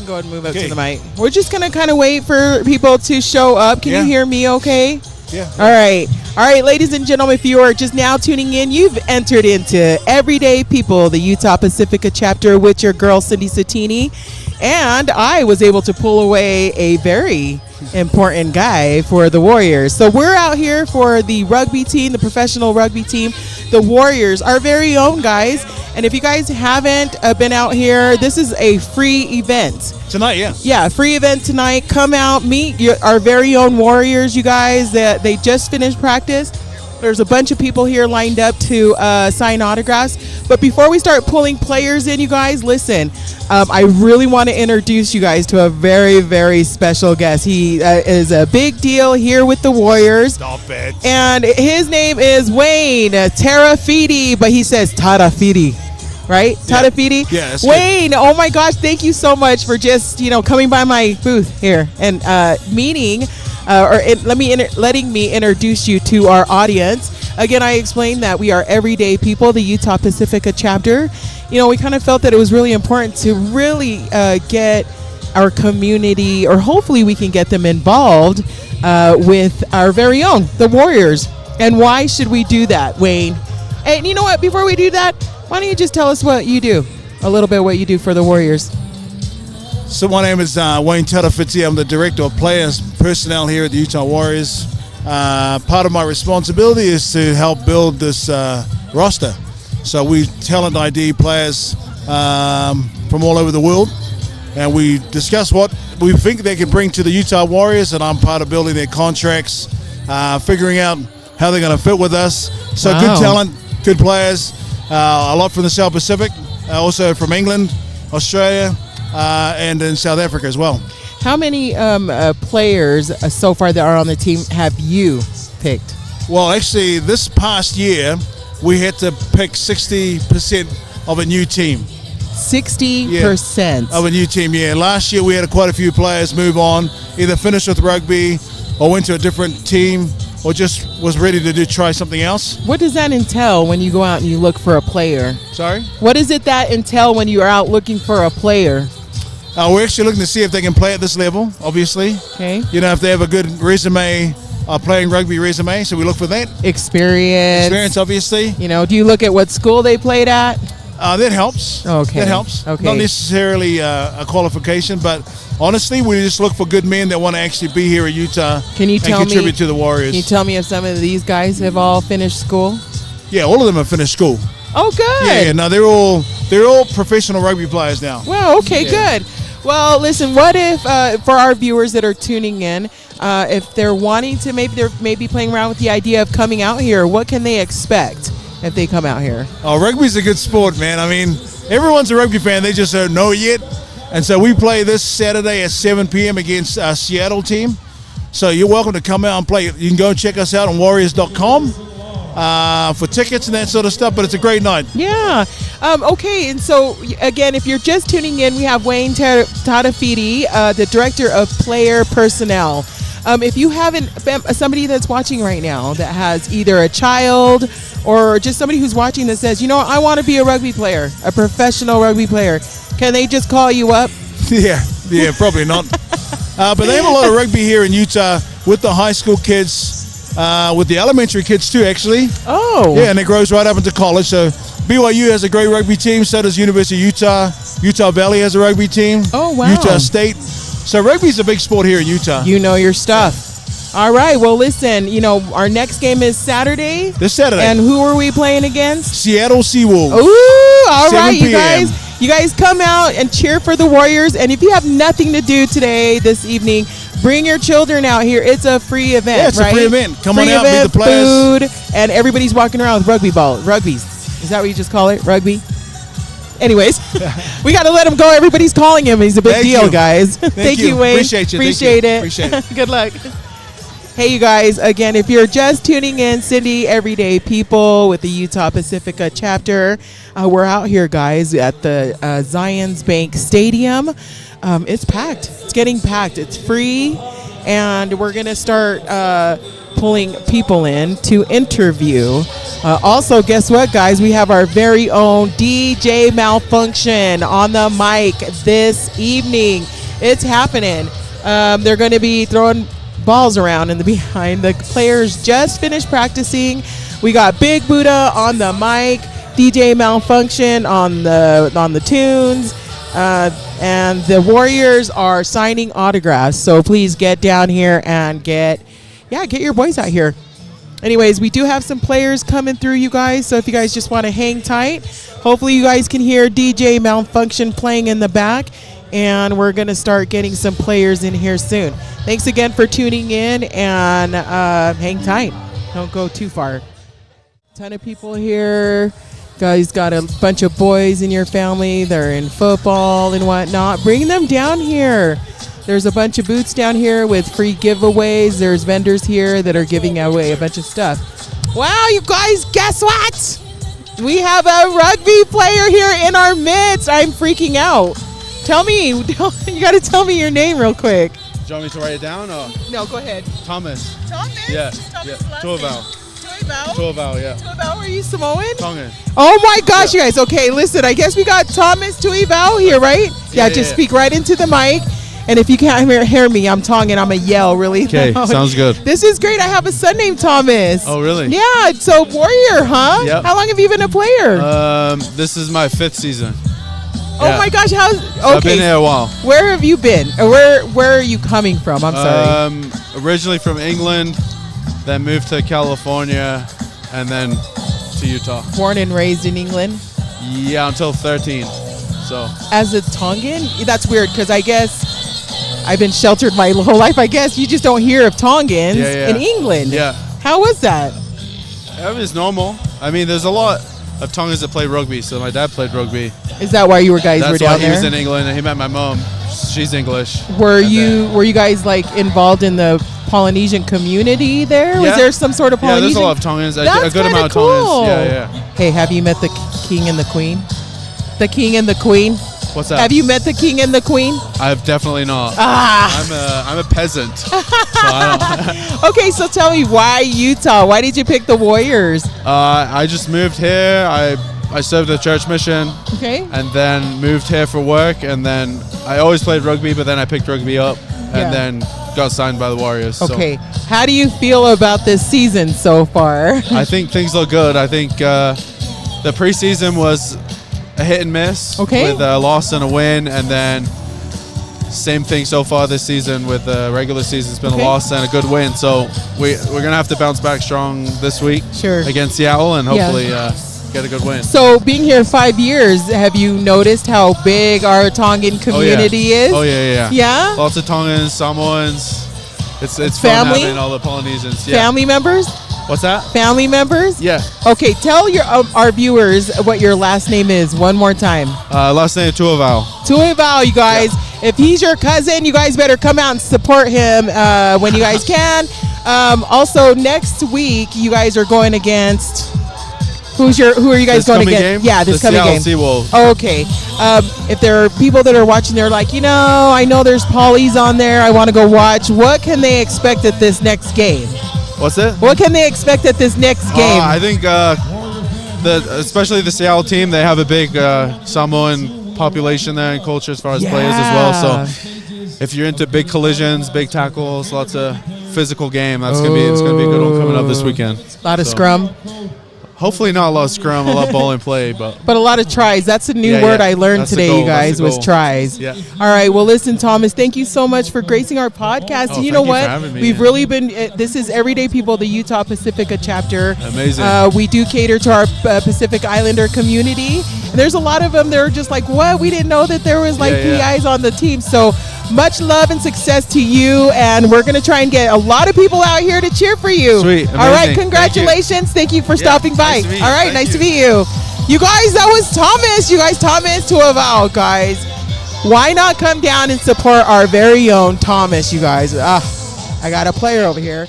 Go ahead and move up to the mic. We're just going to kind of wait for people to show up. Can you hear me okay? Yeah. All right. All right, ladies and gentlemen, if you are just now tuning in, you've entered into Everyday People, the Utah Pacifica chapter with your girl, Cindy Sattini. And I was able to pull away a very important guy for the Warriors. So we're out here for the rugby team, the professional rugby team, the Warriors, our very own guys. And if you guys haven't been out here, this is a free event. Tonight, yeah. Yeah, free event tonight. Come out, meet our very own Warriors, you guys. They just finished practice. There's a bunch of people here lined up to sign autographs. But before we start pulling players in, you guys, listen. I really want to introduce you guys to a very, very special guest. He is a big deal here with the Warriors. Stop it. And his name is Wayne Tarawhiti, but he says Tarawhiti. Right? Yeah. Tarawhiti? Yeah, that's Wayne, good. Oh my gosh, thank you so much for just, coming by my booth here and meeting letting me introduce you to our audience. Again, I explained that we are Everyday People, the Utah Pacifica chapter. We kind of felt that it was really important to really get our community, or hopefully we can get them involved with our very own, the Warriors. And why should we do that, Wayne? And you know what? Before we do that, why don't you just tell us what you do, a little bit what you do for the Warriors. So my name is Wayne Tarawhiti. I'm the Director of Players Personnel here at the Utah Warriors. Part of my responsibility is to help build this roster. So we talent ID players from all over the world, and we discuss what we think they can bring to the Utah Warriors, and I'm part of building their contracts, figuring out how they're going to fit with us. So Wow. Good talent, good players, a lot from the South Pacific, also from England, Australia, and in South Africa as well. How many players so far that are on the team have you picked? Well, actually, this past year, we had to pick 60% of a new team. 60% of a new team, yeah. Last year, we had quite a few players move on, either finish with rugby or went to a different team or just was ready to try something else. What does that entail when you go out and you look for a player? Sorry? What does that entail when you are out looking for a player? We're actually looking to see if they can play at this level, obviously. Okay. If they have a good resume, playing rugby resume, so we look for that. Experience, obviously. Do you look at what school they played at? That helps. Okay. That helps. Okay. Not necessarily a qualification, but honestly, we just look for good men that want to actually be here at Utah and contribute to the Warriors. Can you tell me if some of these guys have all finished school? Yeah, all of them have finished school. Oh, good. Yeah, no, they're all professional rugby players now. Well, okay, good. Well, listen, what if, for our viewers that are tuning in, if they're wanting to, maybe playing around with the idea of coming out here, what can they expect if they come out here? Oh, rugby's a good sport, man. I mean, everyone's a rugby fan. They just don't know yet. And so we play this Saturday at 7 p.m. against a Seattle team. So you're welcome to come out and play. You can go and check us out on warriors.com. For tickets and that sort of stuff, but it's a great night. Yeah. Okay, and so, again, if you're just tuning in, we have Wayne Tarawhiti, the Director of Player Personnel. If you haven't, somebody that's watching right now that has either a child or just somebody who's watching that says, I want to be a rugby player, a professional rugby player, can they just call you up? Yeah, probably not. But they have a lot of rugby here in Utah with the high school kids, with the elementary kids too, actually. Oh. Yeah, and it grows right up into college. So BYU has a great rugby team. So does University of Utah. Utah Valley has a rugby team. Oh, wow. Utah State. So rugby's a big sport here in Utah. You know your stuff. All right. Well, listen, our next game is Saturday. This Saturday. And who are we playing against? Seattle Seawolves. Ooh, all right, you 7 p.m. You guys come out and cheer for the Warriors. And if you have nothing to do this evening, bring your children out here. It's a free event, yeah, it's right? a free event. Come free on out, event, meet the players. Food, and everybody's walking around with rugbies. Is that what you just call it? Rugby? Anyways, we got to let him go. Everybody's calling him. He's a big deal, guys. Thank you, Wayne. Appreciate you. Appreciate it. Appreciate it. Good luck. Hey, you guys. Again, if you're just tuning in, Cindy, Everyday People with the Utah Pacifica chapter. We're out here, guys, at the Zions Bank Stadium. It's packed. It's getting packed. It's free. And we're going to start pulling people in to interview. Also, guess what, guys? We have our very own DJ Malfunction on the mic this evening. It's happening. They're going to be throwing balls around in the behind. The players just finished practicing. We got Big Buddha on the mic, DJ Malfunction on the tunes, and the Warriors are signing autographs. So please get down here and get your boys out here. Anyways, we do have some players coming through, you guys. So if you guys just want to hang tight, hopefully you guys can hear DJ Malfunction playing in the back. And we're going to start getting some players in here soon. Thanks again for tuning in, and hang tight. Don't go too far. Ton of people here. Guys got a bunch of boys in your family. They're in football and whatnot. Bring them down here. There's a bunch of booths down here with free giveaways. There's vendors here that are giving away a bunch of stuff. Wow, you guys, guess what? We have a rugby player here in our midst. I'm freaking out. Tell me, you got to tell me your name real quick. Do you want me to write it down or? No, go ahead. Thomas. Thomas? Yeah. Thomas yeah. Tuaval. Tuaval, yeah. Tuaval, are you Samoan? Tongan. Oh my gosh, you guys. Okay, listen, I guess we got Thomas Tuaval here, right? Yeah, just speak right into the mic. And if you can't hear me, I'm Tongan. I'm going to yell really loud. Okay, sounds good. This is great. I have a son named Thomas. Oh, really? Yeah, so Warrior, huh? Yep. How long have you been a player? This is my 5th season. Oh my gosh, how's okay? So I've been here a while. Where have you been? Where are you coming from? I'm sorry. Originally from England, then moved to California, and then to Utah. Born and raised in England? Yeah, until 13. So as a Tongan? That's weird because I guess I've been sheltered my whole life. I guess you just don't hear of Tongans in England. Yeah. How was that? It was normal. I mean, there's a lot of Tongans that play rugby, so my dad played rugby. Is that why you guys were down there? That's why he was in England, and he met my mom. She's English. Were you guys like involved in the Polynesian community there? Yeah. Was there some sort of Polynesian? Yeah, there's a lot of Tongans. That's a good amount of cool. Tongans. Yeah. Hey, have you met the king and the queen? The king and the queen? What's that? Have you met the king and the queen? I've definitely not. I'm a peasant. So I don't. Okay, so tell me, why Utah? Why did you pick the Warriors? I just moved here. I served the church mission. Okay. And then moved here for work. And then I always played rugby, but then I picked rugby up and then got signed by the Warriors. Okay. So. How do you feel about this season so far? I think things look good. I think the preseason was a hit and miss with a loss and a win, and then same thing so far this season with the regular season. It's been a loss and a good win, so we're gonna have to bounce back strong this week against Seattle and hopefully get a good win. So being here 5 years, have you noticed how big our Tongan community is? Oh yeah. Yeah? Lots of Tongans, Samoans. It's fun family? having all the Polynesians. Yeah. Family members? What's that? Family members? Yeah. Okay, tell our viewers what your last name is one more time. Last name Tuaval. Tuaval, you guys. Yeah. If he's your cousin, you guys better come out and support him when you guys can. Also, next week, you guys are going against... Who are you guys going against? Game? Yeah, this coming game. Seawolves. Okay. If there are people that are watching, they're like, I know there's Pollies on there. I want to go watch. What can they expect at this next game? What's it? What can they expect at this next game? I think especially the Seattle team, they have a big Samoan population there and culture as far as players as well. So if you're into big collisions, big tackles, lots of physical game, it's gonna be a good one coming up this weekend. A lot of scrum. Hopefully not a lot of scrum, a lot of ball and play, but a lot of tries. That's a new word I learned That's today, you guys, was tries. Yeah. All right. Well, listen, Thomas, thank you so much for gracing our podcast. And you know what? We've really been. This is Everyday People, the Utah Pacifica chapter. Amazing. We do cater to our Pacific Islander community. And there's a lot of them that are just like, what? We didn't know that there was PIs on the team. So much love and success to you. And we're going to try and get a lot of people out here to cheer for you. Sweet. Amazing. All right. Congratulations. Thank you for stopping by. Nice to meet you. All right. Nice to meet you. You guys, that was Thomas. You guys, Thomas Tuaval, guys. Why not come down and support our very own Thomas, you guys? I got a player over here.